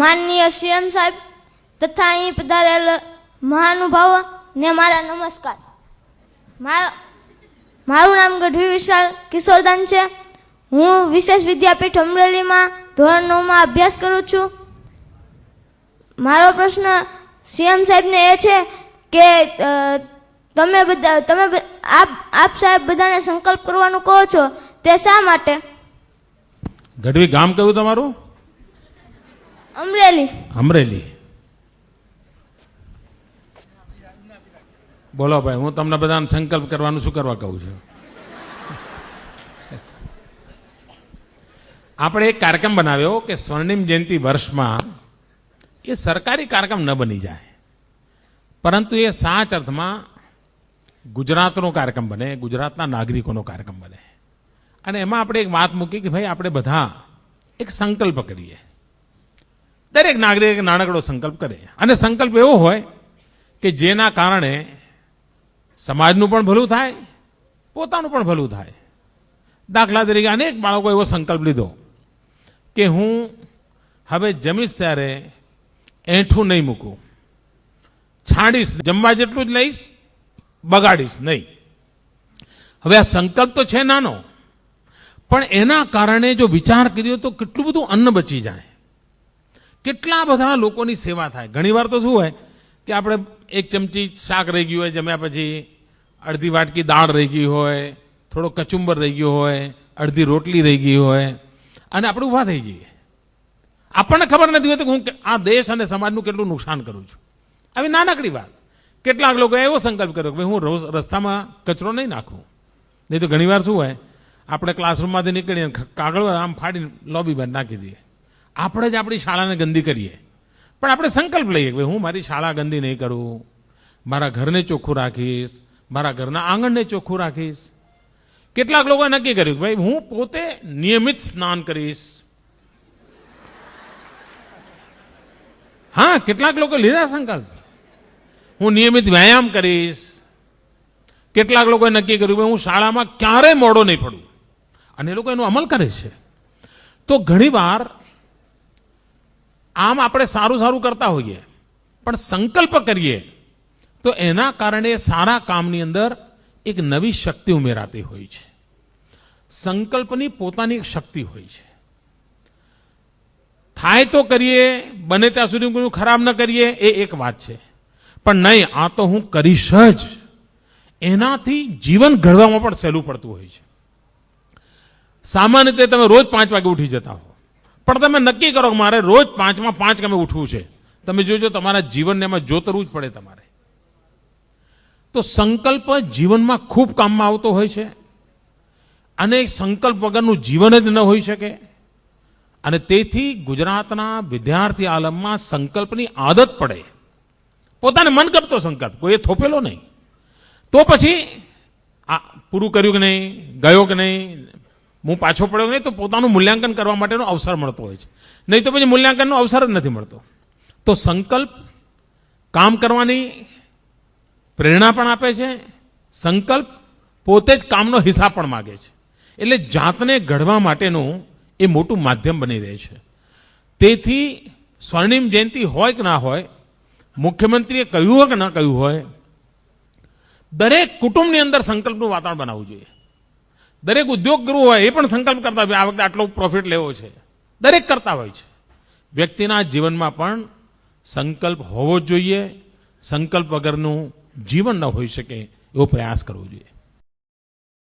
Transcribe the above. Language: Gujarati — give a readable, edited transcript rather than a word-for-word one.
માનનીય સીએમ સાહેબ તથા અહીં પધારેલ મહાનુભાવો ને મારા નમસ્કાર. મારું નામ ગઢવી વિશાલ કિશોરદાન છે. હું વિશેષ વિદ્યાપીઠ અમરેલીમાં ધોરણ 9માં અભ્યાસ કરું છું. મારો પ્રશ્ન સીએમ સાહેબને એ છે કે આપ સાહેબ બધાને સંકલ્પ કરવાનું કહો છો, તે શા માટે? ગઢવી ગામ કયું તમારું? અમરેલી. અમરેલી. બોલો ભાઈ, હું તમને બધાને સંકલ્પ કરવાનું શું કરવા કહું છું? આપણે એક કાર્યક્રમ બનાવ્યો કે સ્વર્ણિમ જયંતિ વર્ષમાં એ સરકારી કાર્યક્રમ ન બની જાય, પરંતુ એ સાચ અર્થમાં ગુજરાતનો કાર્યક્રમ બને, ગુજરાતના નાગરિકોનો કાર્યક્રમ બને. અને એમાં આપણે એક વાત મૂકી કે ભાઈ આપણે બધા એક સંકલ્પ કરીએ. દરેક નાગરિક નાનકડો સંકલ્પ કરે, અને સંકલ્પ એવો હોય કે જેના કારણે સમાજનું પણ ભલું થાય, પોતાનું પણ ભલું થાય. દાખલા તરીકે અનેક બાળકો એવો સંકલ્પ લીધો કે હું હવે જમીશ ત્યારે એઠું નહીં મૂકું, છાડીશ, જમવા જેટલું જ લઈશ, બગાડીશ નહીં. હવે આ સંકલ્પ તો છે નાનો, પણ એના કારણે જો વિચાર કર્યો તો કેટલું બધું અન્ન બચી જાય, કેટલા બધા લોકોની સેવા થાય. ઘણી વાર તો શું હોય કે આપણે એક ચમચી શાક રહી ગયું હોય, જમ્યા પછી અડધી વાટકી દાળ રહી ગઈ હોય, થોડો કચુંબર રહી ગયો હોય, અડધી રોટલી રહી ગઈ હોય, અને આપણે ઊભા થઈ જઈએ. આપણને ખબર નથી હોતી કે હું આ દેશ અને સમાજનું કેટલું નુકસાન કરું છું. આવી નાનકડી વાત. કેટલાક લોકો એવો સંકલ્પ કર્યો કે હું રસ્તામાં કચરો નહીં નાખું. નહીં તો ઘણી વાર શું હોય, આપણે ક્લાસરૂમમાંથી નીકળીએ કાગળ આમ ફાડીને લોબી બહાર નાખી દઈએ. આપણે જ આપણી શાળાને ગંદી કરીએ. પણ આપણે સંકલ્પ લઈએ કે હું મારી શાળા ગંદી નહીં કરું, મારા ઘરને ચોખ્ખું રાખીશ, મારા ઘરના આંગણને ચોખ્ખું રાખીશ. કેટલાક લોકોએ નક્કી કર્યું કે ભાઈ હું પોતે નિયમિત સ્નાન કરીશ. હા, કેટલાક લોકો લીધા સંકલ્પ, હું નિયમિત વ્યાયામ કરીશ. કેટલાક લોકોએ નક્કી કર્યું કે હું શાળામાં ક્યારેય મોડો નહીં પડું, અને એ લોકો એનો અમલ કરે છે. તો ઘણીવાર આમ આપણે સારું સારું કરતા હોઈએ, પણ સંકલ્પ કરીએ તો એના કારણે સારા કામની અંદર એક નવી શક્તિ ઉમેરાતી હોય છે. સંકલ્પની પોતાની એક શક્તિ હોય છે. થાય તો કરીએ, બને ત્યાં સુધી કોઈ ખરાબ ન કરીએ, એ એક વાત છે. પણ નહીં, આ તો હું કરીશ જ, એનાથી જીવન ઘડવામાં પણ સહેલું પડતું હોય છે. સામાન્ય રીતે તમે રોજ 5 વાગે ઉઠી જતા હો, પણ તમે નક્કી કરો કે મારે રોજ 5માં 5 કમે ઉઠવું છે, તમે જોજો તમારા જીવનને એમાં જોતરવું જ પડે તમારે. તો સંકલ્પ જીવનમાં ખૂબ કામમાં આવતો હોય છે, અને સંકલ્પ વગરનું જીવન જ ન હોઈ શકે. અને તેથી ગુજરાતના વિદ્યાર્થી આલમમાં સંકલ્પની આદત પડે. પોતાને મન કરતો સંકલ્પ, કોઈ થોપેલો નહીં. તો પછી આ પૂરું કર્યું કે નહીં, ગયો કે નહીં, હું પાછો પડ્યો નહીં, તો પોતાનું મૂલ્યાંકન કરવા માટેનો અવસર મળતો હોય છે. નહીં તો પછી મૂલ્યાંકનનો અવસર જ નથી મળતો. તો સંકલ્પ કામ કરવાની પ્રેરણા પણ આપે છે. સંકલ્પ પોતે જ કામનો હિસાબ પણ માગે છે. એટલે જાતને ઘડવા માટેનું એ મોટું માધ્યમ બની રહે છે. તેથી સ્વર્ણિમ જયંતિ હોય કે ના હોય, મુખ્યમંત્રીએ કહ્યું હોય કે ના કહ્યું હોય, દરેક કુટુંબની અંદર સંકલ્પનું વાતાવરણ બનાવવું જોઈએ. દરેક ઉદ્યોગ ગુરુ હોય એ પણ સંકલ્પ કરતા હોય આ વખતે આટલો પ્રોફિટ લેવો છે, દરેક કરતા હોય છે. વ્યક્તિના જીવનમાં પણ સંકલ્પ હોવો જોઈએ. સંકલ્પ વગરનું જીવન ન હોઈ શકે એવો પ્રયાસ કરવો જોઈએ.